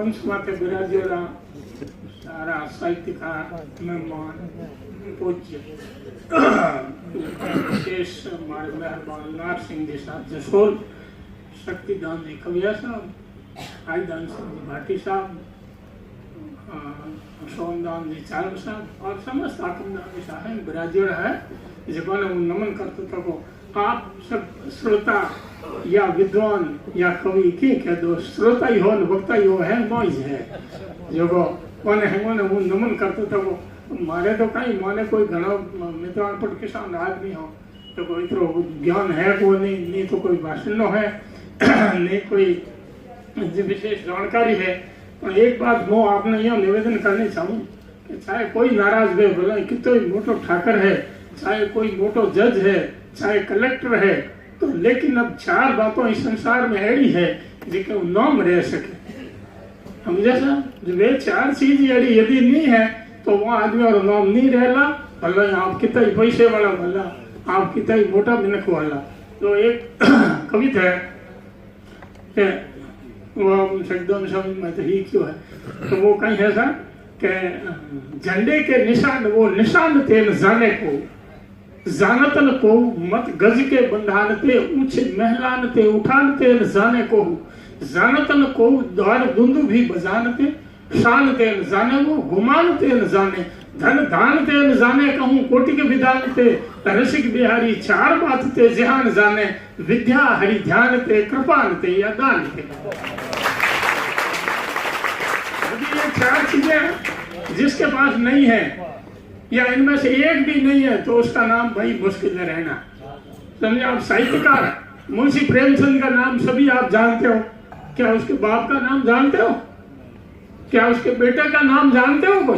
मंच माथे बिराजेला सारा साहित्यकार मेहमान पूज्य विशेष हमारे मेहरबान नार सिंह जी साहब जसोल, शक्तिदान जी कविया साहब, आईदान सिंह जी भाटी साहब, सोमदान जी चालक साहब और समस्त आकमदान जी साहब बिराजेला है जिन्होंने नमन करते को आप सब श्रोता या विद्वान या कवि के कह दो, श्रोता ही हो वक्ता ही हो है मौज है जो कोने है वो नमन करते को मारे तो कहीं माने कोई घना मित्र पट किसान आदमी हो तो कोई तो ज्ञान है को नहीं तो कोई भाषण है नहीं कोई विशेष जानकारी है। पर एक बात मैं आपने यहाँ निवेदन करनी चाहूँ कि चाहे कोई नाराज गए बोला कितो मोटो ठाकर है, चाहे कोई मोटो जज है, चाहे कलेक्टर है, तो लेकिन अब चार बातों इस संसार में ऐडी है जिनके नाम रह सके। हम जैसा वे चार चीज ऐडी यदि नहीं है तो वो आदमी और नाम नहीं रहला, भला आप कितना ही पैसे वाला, भला आप कितना ही मोटा मिनक वाला। तो एक कविता है वो एकदम समझ में तो ही क्यों है, तो वो कहीं है सर कि झंडे के निशान वो निशान थे न जाने को, जानतन को मत गज के बंधानते, ऊंचे महलानते उठानते न जाने को, जानतन को द्वार दुंदु भी बजानते, शानते न जाने वो गुमानते न जाने, धन दानते न जाने कहूँ कोटि के विधानते, रसिक बिहारी चार बात ते जहान जाने, विद्या हरि ध्यानते कृपानते या दानते। ये चार चीजें जिसके पास नहीं है या इनमें से एक भी नहीं है तो उसका नाम भाई मुश्किल में रहना। समझे आप साहित्यकार मुंशी प्रेमचंद का नाम सभी आप जानते हो, क्या उसके बाप का नाम जानते हो, क्या उसके बेटे का नाम जानते हो?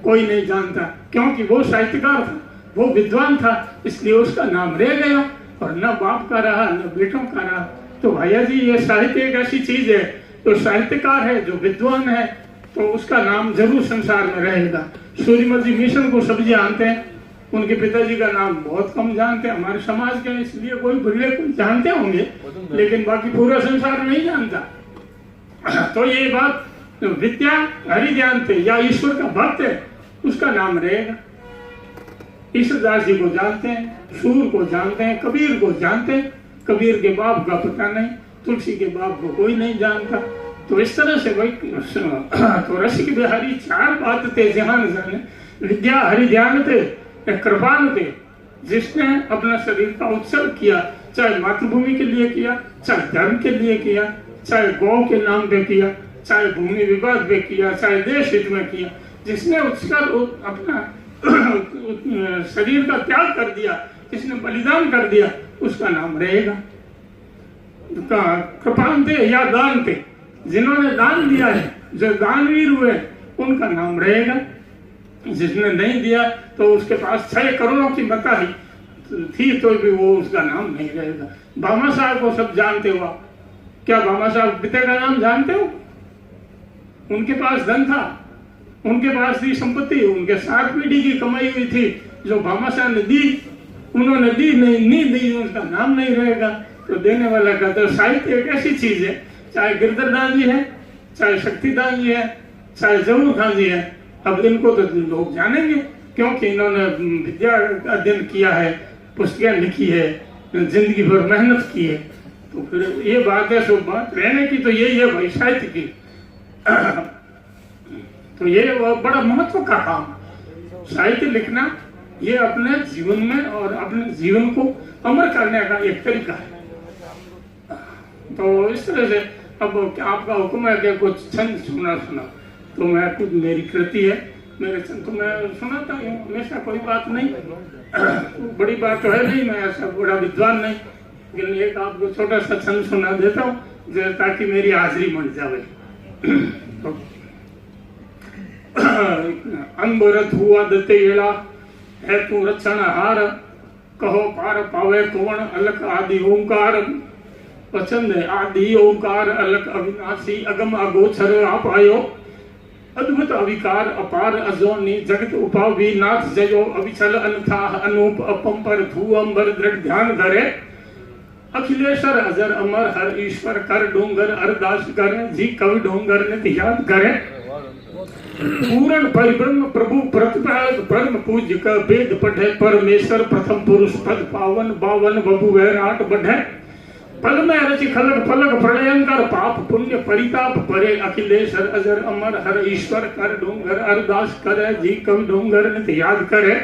कोई नहीं जानता, क्योंकि वो साहित्यकार था, वो विद्वान था, इसलिए उसका नाम रह गया और न बाप का रहा न बेटों का रहा। तो भैया जी ये साहित्य एक ऐसी चीज है, तो साहित्यकार है जो विद्वान है तो उसका नाम जरूर संसार में रहेगा। सूर्यमती मिशन को सब जानते हैं, उनके पिताजी का नाम बहुत कम जानते हैं हमारे समाज के, इसलिए कोई बुरे कोई जानते होंगे लेकिन बाकी पूरा संसार नहीं जानता। तो ये बात विद्या हरि जानते या ईश्वर का भक्त है उसका नाम रहेगा। ईश्वरदास जी को जानते हैं, सूर को जानते हैं, कबीर को जानते हैं, कबीर के बाप का पता नहीं, तुलसी के बाप को कोई नहीं जानता। तो इस तरह से भाई तो रसिक बिहारी चार बात थे जहान जाने, विद्या हरि ध्यान थे कृपान थे, जिसने अपना शरीर का उत्सर्ग किया, चाहे मातृभूमि के लिए किया, चाहे धर्म के लिए किया, चाहे गौ के नाम पे किया, चाहे भूमि विवाद पे किया, चाहे देश हित में किया, जिसने उत्सर्ग अपना शरीर का त्याग कर दिया, जिसने बलिदान कर दिया, उसका नाम रहेगा। कृपान थे या दान थे, जिन्होंने दान दिया है, जो दानवीर हुए उनका नाम रहेगा। जिसने नहीं दिया तो उसके पास 6 करोड़ों की मता ही थी तो भी वो उसका नाम नहीं रहेगा। बामा साहब को सब जानते हो आप, क्या बामा साहब पिता का नाम जानते हो? उनके पास धन था, उनके पास थी संपत्ति, उनके 7 पीढ़ी की कमाई हुई थी, जो बामा साहब ने दी, उन्होंने दी नहीं दी, उनका नाम नहीं रहेगा। तो देने वाला का तो साहित्य एक ऐसी चीज है, चाहे गिरधरदास जी है, चाहे शक्तिदास जी है, चाहे जहूर खान जी है, अब इनको तो लोग जानेंगे क्योंकि इन्होंने विद्या अध्ययन किया है, पुस्तकें लिखी है, जिंदगी भर मेहनत की है। तो फिर ये बात है, सो बात रहने की तो यही है भाई साहित्य की। तो ये बड़ा महत्व का काम, साहित्य लिखना ये अपने जीवन में और अपने जीवन को अमर करने का एक तरीका है। तो इस तरह से अब आपका हुक्म है कि कुछ छंद सुना, तो मैं खुद मेरी कृति है, मेरे छंद तो मैं सुनाता हूँ हमेशा, कोई बात नहीं, बड़ी बात तो है नहीं, मैं ऐसा बड़ा विद्वान नहीं, लेकिन एक आपको छोटा सा छंद सुना देता हूँ ताकि मेरी हाजिरी बन जाए। अनबरत हुआ दते एड़ा है तू रक्षण हार, कहो पार पावे कौन अलख आदि ओंकार, पसंद है आदि ओंकार अलख अविनाशी अगम अगोचर आप आयो, अद्भुत अविकार अपार अजोनी जगत उपावि नाथ जयो, अविचल अनथा अनूप अपंपर धू अंबर दृढ़ ध्यान धरे, अखिलेश्वर अजर अमर हर ईश्वर कर डोंगर अरदास करे जी कवि डोंगर ने याद करे पूर्ण परिब्रह्म प्रभु प्रतिपालक परम पूज्य का वेद पढ़े परमेश्वर प्रथम पुरुष पद पावन बावन बबु वैराट बढ़े पल में रचि खलक फलक प्रलयंकर पाप पुण्य परिताप परे अखिलेश्वर अजर अमर हर ईश्वर कर डोंगर अरदास करे जी कवि डोंगर ने याद करे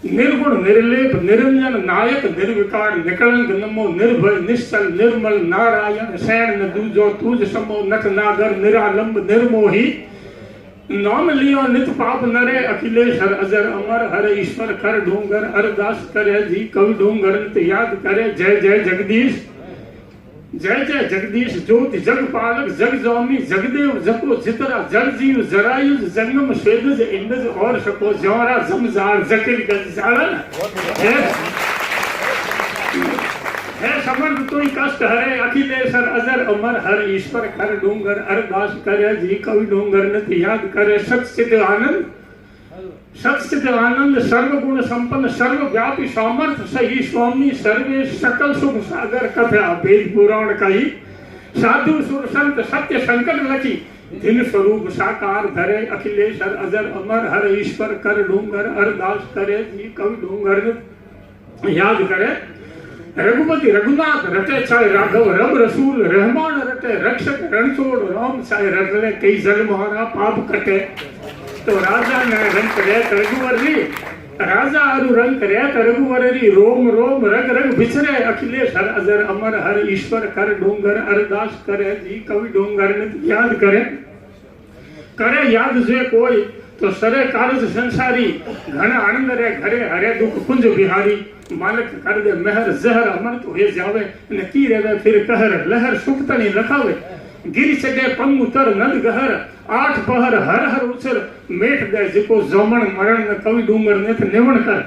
निर्गुण निर्लेप निरंजन नायक निर्विकार निकलंक नमो निर्भय निश्चल निर्मल नारायण शैन न दूजो तुझ समो नख नागर निरालंब निर्मोही नाम लियो नित पाप नरे अखिलेश्वर अजर अमर हर ईश्वर कर डोंगर अरदास करे जी कवि डोंगर नित याद करे जय जय जगदीश जय जय जगदीश ज्योति जगपालक जगजामी जगदेव जको जितरा जल जीव जरायु जंगम स्वेदज इंदज और सको जौरा जमजार जकिर गजालन है समर्थ तोई कष्ट हरे अखिलेश्वर अजर अमर हर ईश्वर कर डोंगर अरदास करे जी कवि डोंगर नित याद करे सत्सिद्ध आनंद सर्वगुण संपन्न सर्वव्यापी सामर्थ सही स्वामी सर्वे सकल सुख सागर कथा वेद पुराण कही साधु सुर संत सत्य संकट लखी दिन स्वरूप साकार धरे अखिलेश्वर अजर अमर हर ईश्वर कर डोंगर अरदास करे जी कवि डोंगर याद करे रघुपति रघुनाथ रटे चाहे राघव रब रसूल रहमान रटे रक्षक रणछोड़ राम चाहे रटले कई जग महारा पाप कटे तो राजा ने रंग रेत रघुवरी राजा अरु रंग रेत रघुवरी रोम रोम रग रग बिछरे अखिलेश्वर अजर अमर हर ईश्वर कर डोंगर अरदास करे जी कवि डोंगर नित याद करे याद जे कोई तो सरे कारज संसारी घन आनंद रे घरे हरे दुख कुंज बिहारी मालिक कर दे मेहर जहर अमृत हो जावे ने की रेवे फिर कहर लहर सुख तनी रखावे गिर चढ़े पंग उतर नद गहर आठ पहर हर हर उछर मेट दे जिको जोमण मरण कवि डूंगर ने निवण कर